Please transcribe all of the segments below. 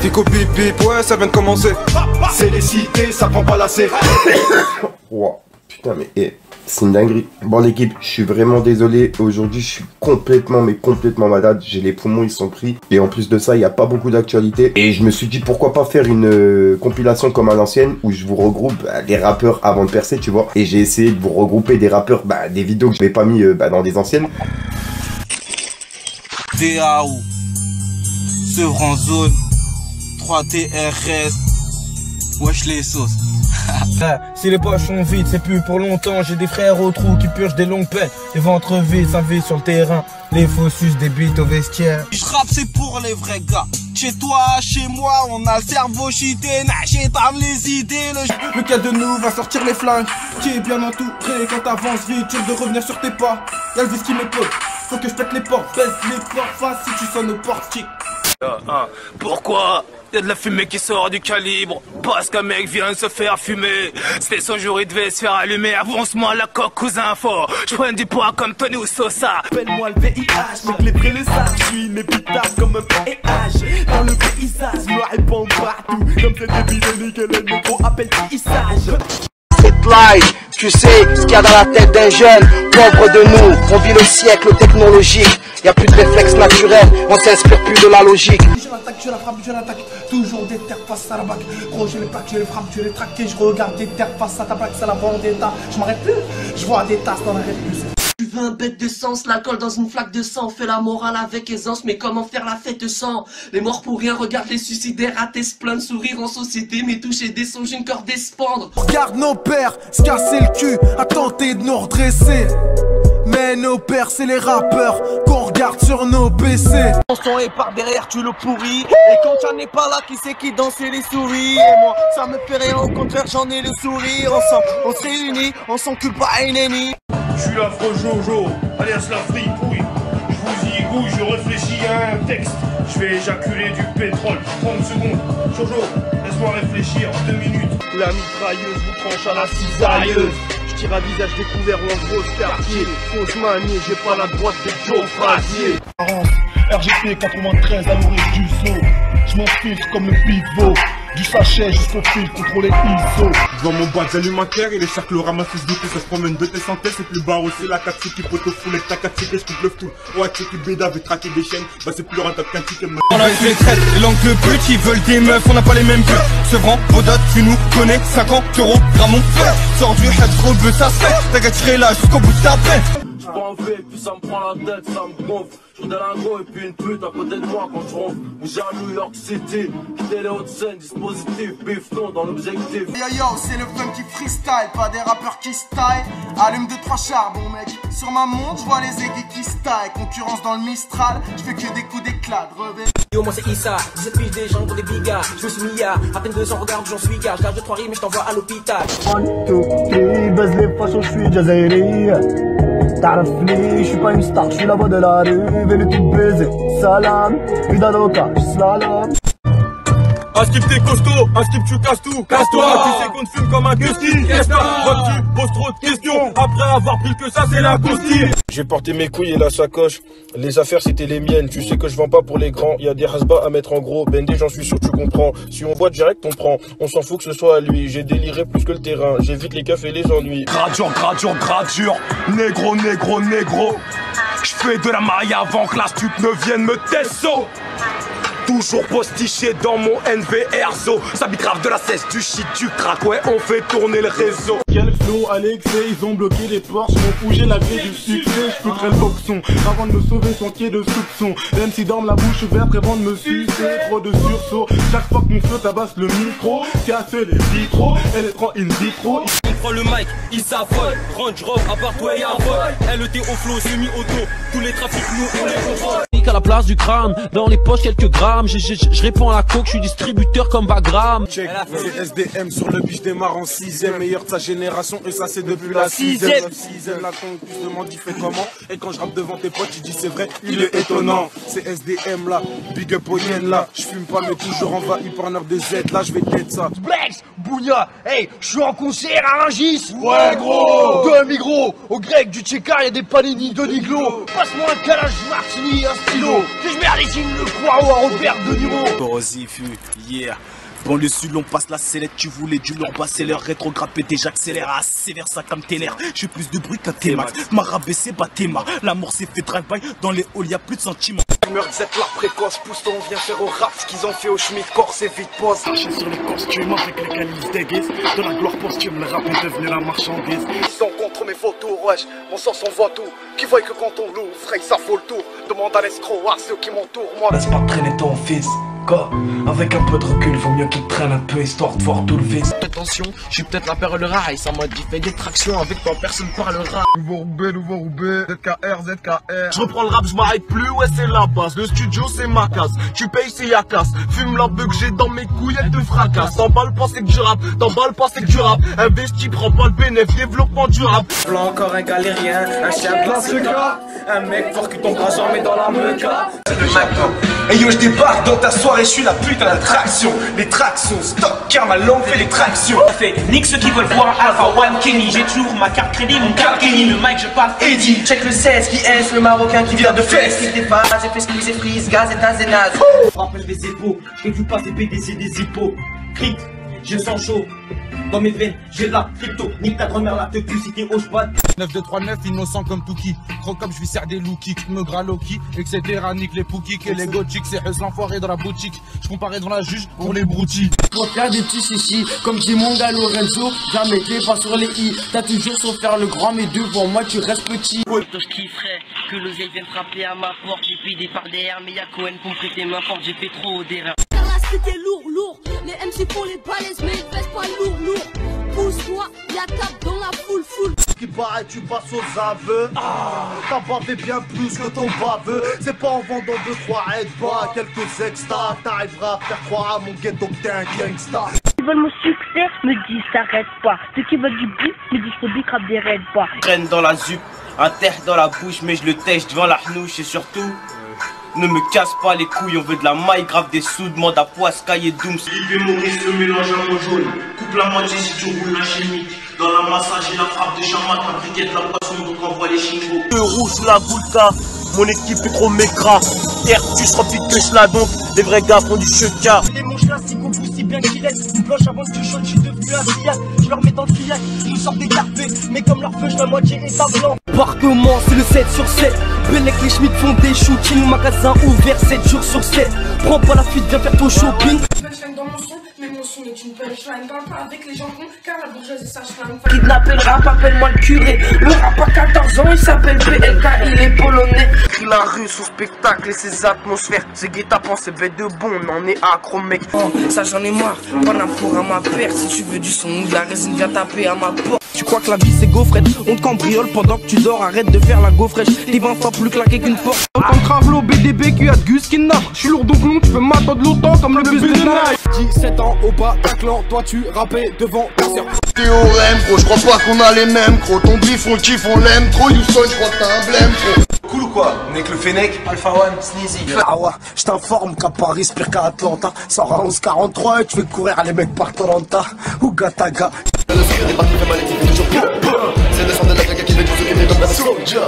Fico bip bip, ouais ça vient de commencer. C'est les cités, ça prend pas la C. Wow, putain mais c'est une dinguerie. Bon l'équipe, je suis vraiment désolé. Aujourd'hui je suis complètement malade. J'ai les poumons, ils sont pris. Et en plus de ça, il n'y a pas beaucoup d'actualité. Et je me suis dit pourquoi pas faire une compilation comme à l'ancienne où je vous regroupe les rappeurs avant de percer, tu vois. Et j'ai essayé de vous regrouper des rappeurs, des vidéos que je n'avais pas mis dans des anciennes. DAO, Sevran Zone, 3TRS, wesh les sauces. Si les poches sont vides, c'est plus pour longtemps. J'ai des frères au trou qui purgent des longues peines. Les ventres vides, ça vit sur le terrain. Les faux suces des bites au vestiaire. Je rappe c'est pour les vrais gars. Chez toi, chez moi, on a le cerveau cheaté. Naché t'aimes les idées. Le cas de nous va sortir les flingues. Qui est bien entouré quand t'avances vite. Tu de revenir sur tes pas. Y'a le vis qui m'épaule. Faut que je pète les portes. Baisse les portes face si tu sonnes au portique. Pourquoi? Y'a de la fumée qui sort du calibre parce qu'un mec vient de se faire fumer. C'était son jour, il devait se faire allumer. Avance-moi la coque, cousin fort. Je prends du poids comme Tony ou Sosa. Appelle-moi le VIH, mec les vrais le savent. Je suis une épitaphe comme un PH. Dans le paysage, je me réponds partout. Comme cette débile nickel, le micro appelle tissage. Cette live, tu sais ce qu'il y a dans la tête d'un jeune pauvre de nous. On vit le siècle technologique. Y'a plus de réflexes naturels, on s'inspire plus de la logique. Je l'attaque, je la frappe, je l'attaque. Toujours des terres face à la bac. Gros, je les plaque, je les frappe, je les traque. Et je regarde des terres face à ta plaque, c'est la vendetta. Je m'arrête plus, je vois des tasses dans la réponse. Tu veux un bête de sens, la colle dans une flaque de sang. Fais la morale avec aisance, mais comment faire la fête sans? Les morts pour rien, regarde les suicidaires ratés se plaindre, sourire en société, mais toucher des songes, une corde d'espandre. Regarde nos pères se casser le cul, à tenter de nous redresser. Mais nos pères c'est les rappeurs qu'on regarde sur nos PC. Ton son est par derrière, tu le pourris. Et quand tu n'en es pas là, qui c'est qui danse les souris? Et moi, ça me fait rien, au contraire, j'en ai le sourire. Ensemble, on se réunit, on s'encule pas à une ennemie. Je suis l'affreux Jojo, alias la fripouille. Je vous y gouille, je réfléchis à un texte. Je vais éjaculer du pétrole. 30 secondes. Jojo, laisse-moi réfléchir. 2 minutes. La mitrailleuse vous tranche à la cisailleuse. Je tire à visage découvert ou en grosse quartier. Fausse manie, j'ai pas la droite de Joe Frazier. RGP 93 à l'origine du zoo. Je m'infiltre comme le pivot. Du sachet jusqu'au fil, contrôler ISO. Dans mon boîte alimentaire et les cercles ramassent du coup, ça se promène de tes santé, c'est plus bas aussi la 4 qui peut te fouler, ta 4 je coupe le tout. Ouais, tu béda avait traqué des chaînes, bah c'est plus rentable qu'un ticket. On a les traites, les langues de pute, ils veulent des meufs, on n'a pas les mêmes putes. Sevran, Bodot, tu nous connais, 50 euros, Ramon, sors du head, gros bœuf, ça se fait, t'as qu'à tirer là jusqu'au bout de ta peine. Je prends un V, puis ça me prend la tête, ça me gonfle. Je redonne un go et puis une pute à côté de moi quand je ronfle. J'ai à New York City, quitter les hautes scènes, dispositif, bifton dans l'objectif. Yo yo, c'est le funky freestyle, pas des rappeurs qui style. Allume 2-3 charbons mec, sur ma montre, je vois les aiguilles qui style. Concurrence dans le Mistral, je fais que des coups d'éclat, brevet. Yo, moi c'est Issa, 17 piges des gens pour des bigas. Je me suis mis à peine 2 ans, regarde, j'en suis gars. Je garde 3 rimes et je t'envoie à l'hôpital. 1, 2, 3, baise les façons, je suis Jazairi. تعرفني je suis pas une star, je suis la voix de la rue. Venu tout baiser, salam, vida loca, slalom. Un skip t'es costaud, un skip tu casses tout. Casse-toi, tu sais qu'on te fume comme un gusti. Qu'est-ce que tu poses trop de questions. Après avoir pris que ça c'est la coustille. J'ai porté mes couilles et la sacoche. Les affaires c'était les miennes. Tu sais que je vends pas pour les grands. Y a des hasbas à mettre en gros. Bendé, j'en suis sûr tu comprends. Si on voit direct on prend. On s'en fout que ce soit à lui. J'ai déliré plus que le terrain. J'évite les keufs et les ennuis. Gradure, gradure, gradure. Négro, négro, négro. J'fais de la maille avant que la stup ne vienne me tesso. Toujours postiché dans mon NVRzo. Ça grave de la cesse, du shit, du crack. Ouais, on fait tourner le réseau. Quel flow, Alexei, ils ont bloqué les portes. Je m'en fous, j'ai la clé du succès. Je peux le boxon avant de me sauver sans qu'il y ait de soupçon. Même si dorment la bouche ouverte avant de me sucer. Trop de sursaut. Chaque fois que mon feu tabasse le micro, casse les vitraux. Elle est trop in vitro. Il prend le mic, il s'affole. Range Rover, à part toi et un vol. LET au flow, semi-auto. Tous les trafics, nous, on les contrôle. À la place du crâne, dans les poches quelques grammes. Je réponds à la coke, je suis distributeur comme Bagram. Check, c'est SDM sur le biche démarre en 6ème, meilleur de sa génération et ça c'est depuis la 6ème. La tongue, tu te demandes il fait comment. Et quand je rappe devant tes potes, tu dis c'est vrai, il est étonnant. C'est SDM là, big up au yen là. Je fume pas mais toujours envahi par un heure de Z là, je vais t'aider ça. Blex, Bounia, hey, je suis en concert à Rungis. Ouais gros. De migros, au grec du Tchéka, y'a des panini de Niglo. Passe-moi un calage martini, un stylo. Que je mets les signes le croix ou un repère. perte de niveau. Corrosif, yeah. Bon le sud on passe la sellette, tu voulais du lourd, bah c'est l'heure rétrograde pété, j'accélère assez vers ça comme Téler. J'ai plus de bruit qu'un T-Max, m'a rabaissé, bah Théma. L'amour s'est fait drive-by, dans les halls y'a plus de sentiments. Meurtzette l'art précoce, pousse-toi, on vient faire au rap ce qu'ils ont fait au Schmitt, corps et vite pose. Marcher sur les costumes avec les calices déguisés. De la gloire posthume, le rap est devenu la marchandise. Ils sont contre mes photos, wesh, mon sens on voit tout. Qui voit que quand on loue, Frey ça vaut le tour. Demande à l'escroc, à ceux qui m'entourent, moi. Laisse pas traîner ton fils. Avec un peu de recul, vaut mieux qu'il traîne un peu histoire de voir tout le vice. Attention, je suis peut-être la perle rare, et ça m'a dit fais des tractions, avec toi personne parlera. Nouveau Roubaix, ZKR. Je reprends le rap, je m'arrête plus, ouais c'est la base. Le studio c'est ma case, tu payes c'est Yakas. Fume la beuh que j'ai dans mes couilles, elle te fracasse. T'emballes pas c'est que du rap, t'emballes pas c'est que du rap. Investi, prends pas le bénéf, développement durable. Blanc encore un galérien, un chien glace le gars. Un mec fort qui tombera jamais dans la meuca. C'est le maintenant. Et yo je débarque dans ta soirée, je suis la putain d'attraction. Les tractions, stop car ma langue fait les tractions. Fait nique ceux qui veulent voir Alpha One Kenny. J'ai toujours ma carte crédit, mon carte Kenny. Le mic je passe Eddie. Check le 16 qui est le marocain qui vient de Fès. Qui pas, j'ai fait squeeze et freeze, gaz et taz et naze. Rappelle des épaules, je fais pas des PDC des hippos. Crit, j'ai le sang chaud. Dans mes veines, j'ai la crypto. Nique ta grand-mère la te cul si t'es au cheval. 9239, innocent comme Touki. Croc comme je lui sers des lookies, me graloki, etc. Nique les poukies et les gothiques, c'est Hus l'enfoiré dans la boutique. Je comparais dans la juge pour les broutilles. Pour faire des petits chichis, comme dit mon gars Lorenzo, jamais t'es pas sur les i. T'as toujours sur faire le grand, mais devant moi tu restes petit. Je kifferais que l'oseille vienne frapper à ma porte. J'ai pris des parts derrière, mais y'a Cohen pour me prêter main forte. J'ai fait trop d'erreurs. C'était lourd. Les MC font les balaises, mais ils pèsent pas lourd. Pousse-toi, y'a cap dans la foule. Ce qui paraît, tu passes aux aveux. T'as bavé bien plus que ton baveux. C'est pas en vendant 2-3 headbats, quelques extras. T'arriveras à faire croire à mon ghetto que t'es un gangsta. Ceux qui veulent mon succès me disent t'arrête pas. Ceux qui veulent du beat me disent faut bicrap des raids pas. Traîne dans la zup, un terre dans la bouche, mais je le tèche devant la hnouche et surtout. Ne me casse pas les couilles, on veut de la maille, grave des sous, demande à Poiscaille et Dooms. Philippe et Maurice se mélangent à mon jaune. Coupe la moitié si tu roules la chimique. Dans la massage et la frappe de chamat, la briquette, la poisson, donc envoie les chingos. Le rouge, la Goulta, mon équipe est trop mécra. Terre, tu seras plus que cela donc. Les vrais gars font du cheka. Les manches classiques au bout si bien qu'il est. Une planche avant que tu chaudes, je suis devenu un fiat. Je leur mets dans le filet, ils nous sortent des carpés. Mais comme leur feu, je la moitié est à blanc. Appartement, c'est le 7 sur 7. Bellec, les Schmitt font des shootings. Magasin ouvert 7 jours sur 7. Prends pas la fuite, viens faire ton shopping. Punchline dans mon son, mais mon son est une punchline. Parle pas avec les gens cons, car la bourgeoisie ça schlingue. Kidnapper le rap, appelle-moi le curé. Le rap a 14 ans, il s'appelle PLK, il est polonais. Écrit la rue, son spectacle et ses atmosphères. C'est guet-apens, c'est bête de bon, on en est accro mec. Oh, ça j'en ai marre, pas pour à ma perte. Si tu veux du son ou de la résine, viens taper à ma porte. Tu crois que la vie c'est gaufrette, on te cambriole pendant que tu dors, arrête de faire la gaufrette. T'es 20 fois plus claqué qu'une porte. Autant Kravlo, BDB, QA de Gus, Kidnap. Je suis lourd donc long, tu peux m'attendre longtemps comme le bus de Night. 17 ans au bas, ta clan, toi tu rappais devant ta sœur. Théorème, gros, je crois pas qu'on a les mêmes, gros. Ton bif, on kiffe, on l'aime trop. Houston, je crois que t'as un blême, gros. Cool ou quoi? On est que le Fennec, Alpha One, Sneezy. Ah ouais, je t'informe qu'à Paris, pire qu'à Atlanta. 111-43 et tu fais courir les mecs par Toronto ou Gataga. C'est le son de la gaga qui veut tous occuper dans la soldier.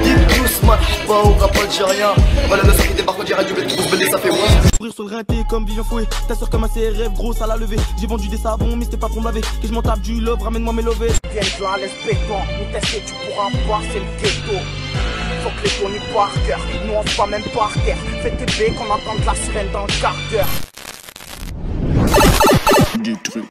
Dis tous, pas au rap algérien. Voilà le son qui débarque, on dirait du béton, ça fait moins. Courir sur le rinté comme Vivian Fouet. Ta soeur comme un CRF, gros, ça l'a levé. J'ai vendu des savons, mais c'était pas pour me laver. Que je m'en tape du love, ramène-moi mes lovés. Viens là, laisse béton, nous tester, tu pourras voir, c'est le ghetto. Faut que les tournées par cœur, nous on se voit même par terre. Fais tes baies qu'on entende la sirène dans le quart d'heure. Du truc.